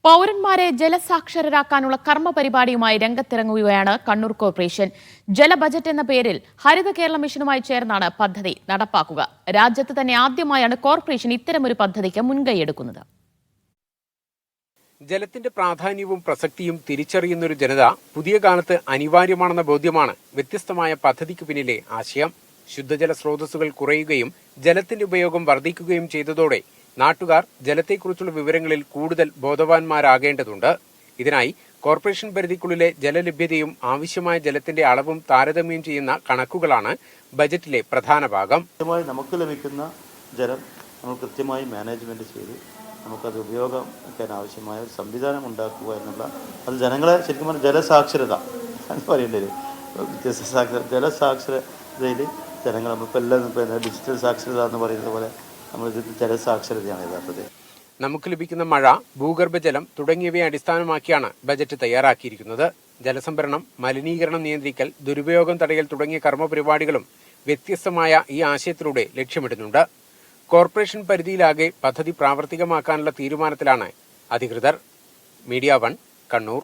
പൗരന്മാരെ ജലസാക്ഷരരാക്കാനുള്ള കർമ്മ പരിപാടിയുമായി രംഗത്തിറങ്ങുകയാണ് കണ്ണൂർ കോർപ്പറേഷൻ. ജല ബജറ്റ് എന്ന പേരിൽ ഹരിത കേരള മിഷനുമായി ചേർന്നാണ് പദ്ധതി നടപ്പാക്കുക. രാജ്യത്ത് തന്നെ ആദ്യമായാണ് കോർപ്പറേഷൻ ഇത്തരമൊരു പദ്ധതിക്ക് മുൻകൈയെടുക്കുന്നത്. ജലത്തിന്റെ പ്രാധാന്യവും പ്രസക്തിയും തിരിച്ചറിയുന്നൊരു ജനത പുതിയ കാലത്ത് അനിവാര്യമാണെന്ന ബോധ്യമാണ് വ്യത്യസ്തമായ പദ്ധതിക്ക് പിന്നിലെ ആശയം. ശുദ്ധജല സ്രോതസ്സുകൾ കുറയുകയും ജലത്തിന്റെ ഉപയോഗം വർദ്ധിക്കുകയും ചെയ്തതോടെ നാട്ടുകാർ ജലത്തെക്കുറിച്ചുള്ള വിവരങ്ങളിൽ കൂടുതൽ ബോധവാന്മാരാകേണ്ടതുണ്ട്. ഇതിനായി കോർപ്പറേഷൻ പരിധിക്കുള്ളിലെ ജലലഭ്യതയും ആവശ്യമായ ജലത്തിന്റെ അളവും താരതമ്യം ചെയ്യുന്ന കണക്കുകളാണ് ബജറ്റിലെ പ്രധാന ഭാഗം. നമുക്ക് ലഭിക്കുന്ന ജലം നമ്മൾ കൃത്യമായി മാനേജ്മെന്റ് ചെയ്ത് നമുക്കത് ഉപയോഗിക്കാൻ ആവശ്യമായ ഒരു സംവിധാനം ഉണ്ടാക്കുക എന്നുള്ള അത് ജനങ്ങളെ ശരിക്കും പറഞ്ഞാൽ ജലസാക്ഷരത എന്ന് പറയേണ്ടത് ജലസാക്ഷരതയിൽ ജനങ്ങൾ നമ്മളിപ്പോൾ എല്ലാം ഡിജിറ്റൽ സാക്ഷരത എന്ന് പറയുന്നത് പോലെ നമ്മളിത് ജലസാക്ഷരതയാണ് യഥാർത്ഥത്തിൽ. നമുക്ക് ലഭിക്കുന്ന മഴ, ഭൂഗർഭജലം തുടങ്ങിയവയെ അടിസ്ഥാനമാക്കിയാണ് ബജറ്റ് തയ്യാറാക്കിയിരിക്കുന്നത്. ജലസംഭരണം, മലിനീകരണം നിയന്ത്രിക്കൽ, ദുരുപയോഗം തടയൽ തുടങ്ങിയ കർമ്മപരിപാടികളും വ്യത്യസ്തമായ ഈ ആശയത്തിലൂടെ ലക്ഷ്യമിടുന്നുണ്ട്. കോർപ്പറേഷൻ പരിധിയിലാകെ പദ്ധതി പ്രാവർത്തികമാക്കാനുള്ള തീരുമാനത്തിലാണ് അധികൃതർ. മീഡിയ 1 കണ്ണൂർ.